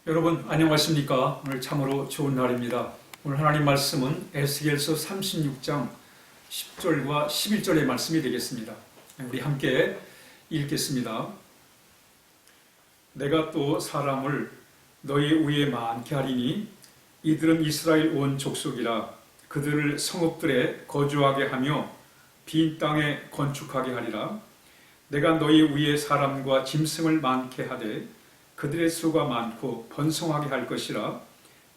여러분 안녕하십니까? 오늘 참으로 좋은 날입니다. 오늘 하나님 말씀은 에스겔서 36장 10절과 11절의 말씀이 되겠습니다. 우리 함께 읽겠습니다. 내가 또 사람을 너희 위에 많게 하리니 이들은 이스라엘 온 족속이라. 그들을 성읍들에 거주하게 하며 빈 땅에 건축하게 하리라. 내가 너희 위에 사람과 짐승을 많게 하되 그들의 수가 많고 번성하게 할 것이라.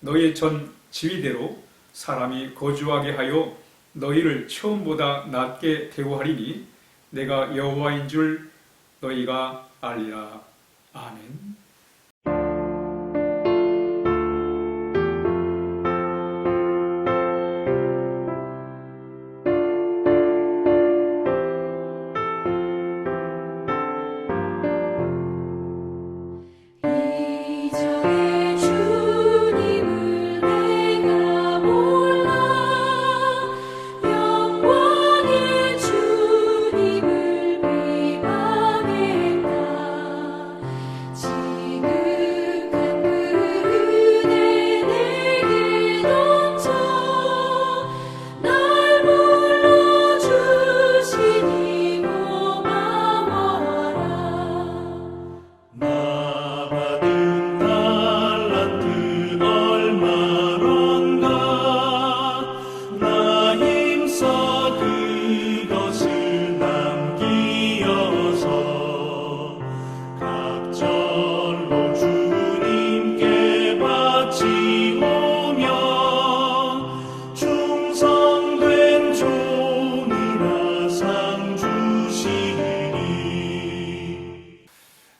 너희 전 지위대로 사람이 거주하게 하여 너희를 처음보다 낮게 대우하리니 내가 여호와인 줄 너희가 알리라. 아멘.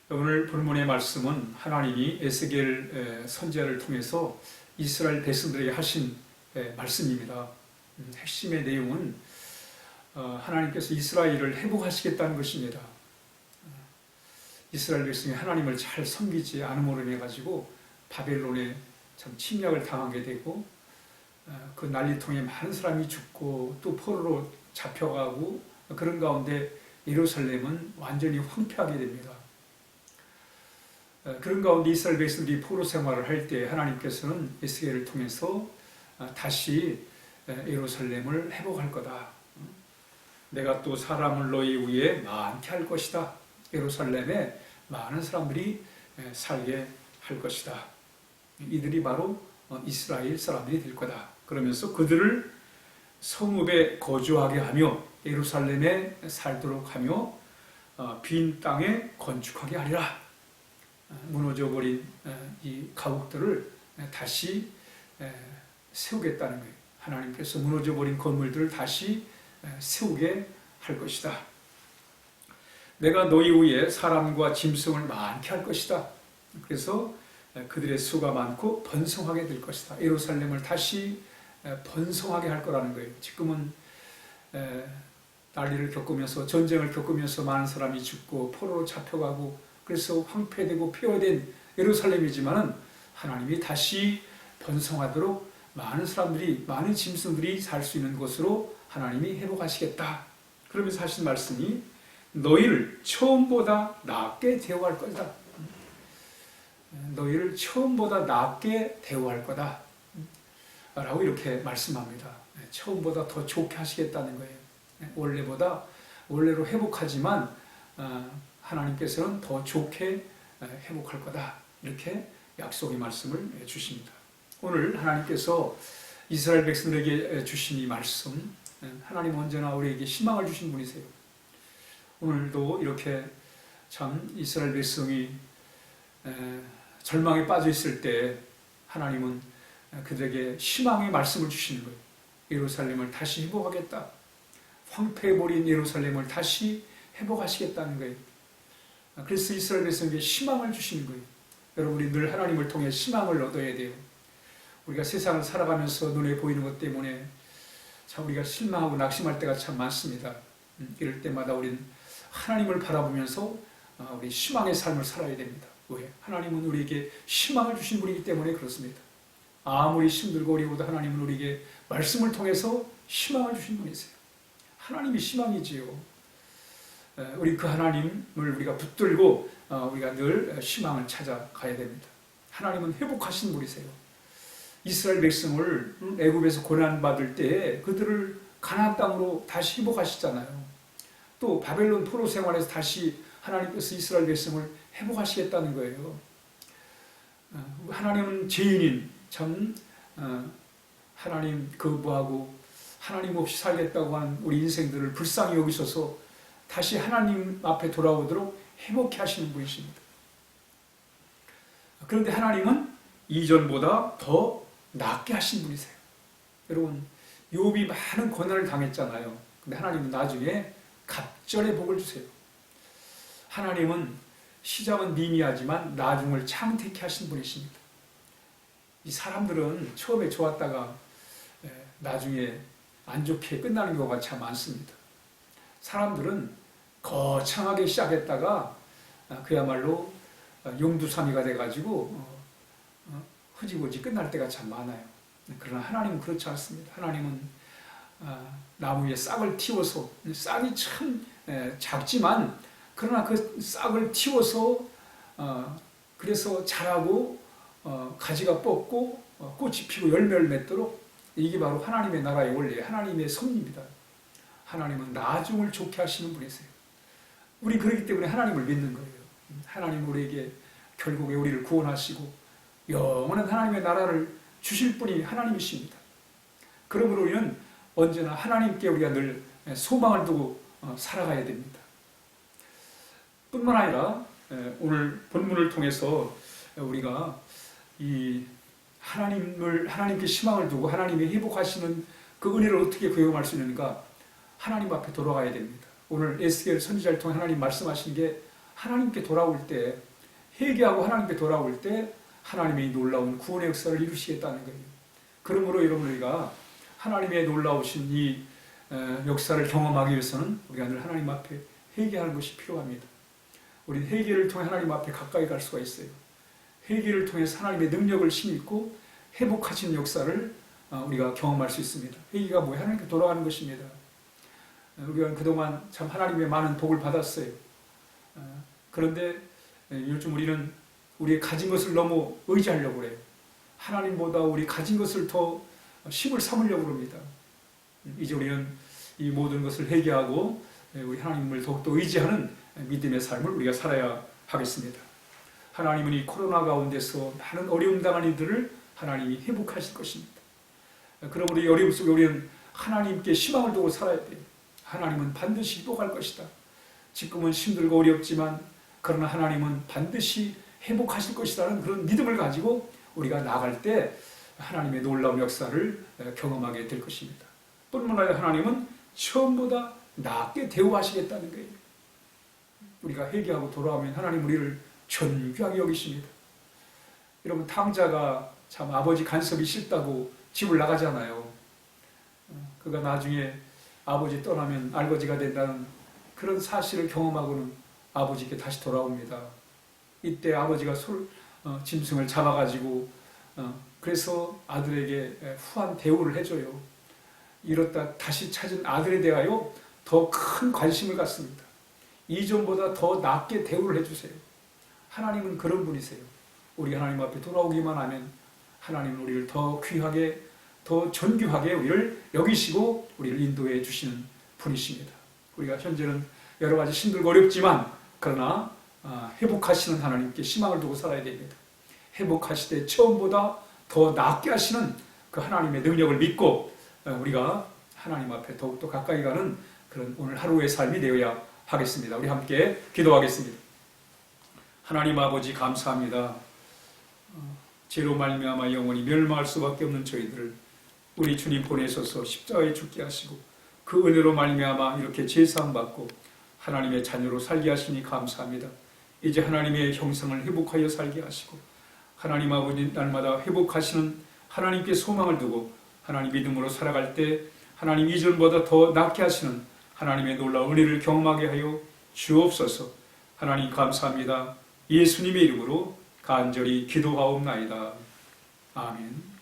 오늘 본문의 말씀은 하나님이 에스겔 선지자를 통해서 이스라엘 백성들에게 하신 말씀입니다. 핵심의 내용은 하나님께서 이스라엘을 회복하시겠다는 것입니다. 이스라엘 백성이 하나님을 잘 섬기지 않음으로 인해 가지고 바벨론에 참 침략을 당하게 되고 그 난리통에 많은 사람이 죽고 또 포로로 잡혀가고 그런 가운데 예루살렘은 완전히 황폐하게 됩니다. 그런 가운데 이스라엘 백성들이 포로 생활을 할 때 하나님께서는 에스겔을 통해서 다시 예루살렘을 회복할 거다. 내가 또 사람을 너희 위에 많게 할 것이다. 예루살렘에 많은 사람들이 살게 할 것이다. 이들이 바로 이스라엘 사람들이 될 거다. 그러면서 그들을 성읍에 거주하게 하며 예루살렘에 살도록 하며 빈 땅에 건축하게 하리라. 무너져버린 이 가옥들을 다시 세우겠다는 거예요. 하나님께서 무너져버린 건물들을 다시 세우게 할 것이다. 내가 너희 위에 사람과 짐승을 많게 할 것이다. 그래서 그들의 수가 많고 번성하게 될 것이다. 예루살렘을 다시 번성하게 할 거라는 거예요. 지금은 난리를 겪으면서 전쟁을 겪으면서 많은 사람이 죽고 포로로 잡혀가고 그래서 황폐되고 폐허된 예루살렘이지만은 하나님이 다시 번성하도록 많은 사람들이, 많은 짐승들이 살 수 있는 곳으로 하나님이 회복하시겠다. 그러면서 하신 말씀이 너희를 처음보다 낫게 대우할 거다. 너희를 처음보다 낫게 대우할 거다. 라고 이렇게 말씀합니다. 처음보다 더 좋게 하시겠다는 거예요. 원래로 회복하지만 하나님께서는 더 좋게 회복할 거다. 이렇게 약속의 말씀을 주십니다. 오늘 하나님께서 이스라엘 백성들에게 주신 이 말씀, 하나님 언제나 우리에게 희망을 주신 분이세요. 오늘도 이렇게 참 이스라엘 백성이 절망에 빠져 있을 때 하나님은 그들에게 희망의 말씀을 주시는 거예요. 예루살렘을 다시 회복하겠다. 황폐해버린 예루살렘을 다시 회복하시겠다는 거예요. 그래서 이스라엘 백성에게 희망을 주시는 거예요. 여러분, 우리 늘 하나님을 통해 희망을 얻어야 돼요. 우리가 세상을 살아가면서 눈에 보이는 것 때문에 참 우리가 실망하고 낙심할 때가 참 많습니다. 이럴 때마다 우리는 하나님을 바라보면서 우리 희망의 삶을 살아야 됩니다. 왜? 하나님은 우리에게 희망을 주신 분이기 때문에 그렇습니다. 아무리 힘들고 어려워도 하나님은 우리에게 말씀을 통해서 희망을 주신 분이세요. 하나님이 희망이지요. 우리 그 하나님을 우리가 붙들고 우리가 늘 희망을 찾아가야 됩니다. 하나님은 회복하신 분이세요. 이스라엘 백성을 애굽에서 고난받을 때 그들을 가나안 땅으로 다시 회복하시잖아요. 또 바벨론 포로 생활에서 다시 하나님께서 이스라엘 백성을 회복하시겠다는 거예요. 하나님은 죄인인 참 하나님 거부하고 하나님 없이 살겠다고 하는 우리 인생들을 불쌍히 여기셔서 다시 하나님 앞에 돌아오도록 회복해 하시는 분이십니다. 그런데 하나님은 이전보다 더 낫게 하신 분이세요. 여러분, 욥이 많은 고난을 당했잖아요. 근데 하나님은 나중에 갑절의 복을 주세요. 하나님은 시작은 미미하지만 나중을 창택해 하신 분이십니다. 이 사람들은 처음에 좋았다가 나중에 안 좋게 끝나는 경우가 참 많습니다. 사람들은 거창하게 시작했다가 그야말로 용두사미가 돼가지고 흐지부지 끝날 때가 참 많아요. 그러나 하나님은 그렇지 않습니다. 하나님은 나무 위에 싹을 틔워서, 싹이 참 작지만 그러나 그 싹을 틔워서 그래서 자라고 가지가 뻗고 꽃이 피고 열매를 맺도록, 이게 바로 하나님의 나라의 원리, 하나님의 섭리입니다. 하나님은 나중을 좋게 하시는 분이세요. 우리 그렇기 때문에 하나님을 믿는 거예요. 하나님 우리에게 결국에 우리를 구원하시고 영원한 하나님의 나라를 주실 분이 하나님이십니다. 그러므로 우리는 언제나 하나님께 우리가 늘 소망을 두고 살아가야 됩니다. 뿐만 아니라 오늘 본문을 통해서 우리가 이 하나님께 희망을 두고 하나님이 회복하시는 그 은혜를 어떻게 경험할 수 있는가? 하나님 앞에 돌아가야 됩니다. 오늘 에스겔 선지자를 통해 하나님 말씀하신 게 하나님께 돌아올 때, 회개하고 하나님께 돌아올 때 하나님의 놀라운 구원의 역사를 이루시겠다는 거예요. 그러므로 여러분, 우리가 하나님의 놀라우신 이 역사를 경험하기 위해서는 우리가 늘 하나님 앞에 회개하는 것이 필요합니다. 우리는 회개를 통해 하나님 앞에 가까이 갈 수가 있어요. 회개를 통해서 하나님의 능력을 힘입고 회복하시는 역사를 우리가 경험할 수 있습니다. 회개가 뭐예요? 하나님께 돌아가는 것입니다. 우리가 그동안 참 하나님의 많은 복을 받았어요. 그런데 요즘 우리는 우리의 가진 것을 너무 의지하려고 그래요. 하나님보다 우리 가진 것을 더 힘을 삼으려고 합니다. 이제 우리는 이 모든 것을 회개하고 우리 하나님을 더욱더 의지하는 믿음의 삶을 우리가 살아야 하겠습니다. 하나님은 이 코로나 가운데서 많은 어려움 당한 이들을 하나님이 회복하실 것입니다. 그러므로 이 어려움 속에 우리는 하나님께 희망을 두고 살아야 돼요. 하나님은 반드시 회복할 것이다. 지금은 힘들고 어렵지만 그러나 하나님은 반드시 회복하실 것이라는 그런 믿음을 가지고 우리가 나갈 때 하나님의 놀라운 역사를 경험하게 될 것입니다. 뿐만 아니라 하나님은 처음보다 낫게 대우하시겠다는 거예요. 우리가 회개하고 돌아오면 하나님 우리를 존귀하게 여기십니다. 여러분, 탕자가 참 아버지 간섭이 싫다고 집을 나가잖아요. 그가 나중에 아버지 떠나면 알거지가 된다는 그런 사실을 경험하고는 아버지께 다시 돌아옵니다. 이때 아버지가 짐승을 잡아가지고 그래서 아들에게 후한 대우를 해줘요. 이렇다 다시 찾은 아들에 대하여 더 큰 관심을 갖습니다. 이전보다 더 낫게 대우를 해주세요. 하나님은 그런 분이세요. 우리 하나님 앞에 돌아오기만 하면 하나님은 우리를 더 귀하게, 더 존귀하게 우리를 여기시고 우리를 인도해 주시는 분이십니다. 우리가 현재는 여러 가지 힘들고 어렵지만 그러나 회복하시는 하나님께 희망을 두고 살아야 됩니다. 회복하실 때 처음보다 더 낫게 하시는 그 하나님의 능력을 믿고 우리가 하나님 앞에 더욱더 가까이 가는 그런 오늘 하루의 삶이 되어야 하겠습니다. 우리 함께 기도하겠습니다. 하나님 아버지, 감사합니다. 죄로 말미암아 영원히 멸망할 수밖에 없는 저희들을 우리 주님 보내셔서 십자가에 죽게 하시고 그 은혜로 말미암아 이렇게 제사함 받고 하나님의 자녀로 살게 하시니 감사합니다. 이제 하나님의 형상을 회복하여 살게 하시고 하나님 아버지, 날마다 회복하시는 하나님께 소망을 두고 하나님 믿음으로 살아갈 때 하나님 이전보다 더 낫게 하시는 하나님의 놀라운 은혜를 경험하게 하여 주옵소서. 하나님 감사합니다. 예수님의 이름으로 간절히 기도하옵나이다. 아멘.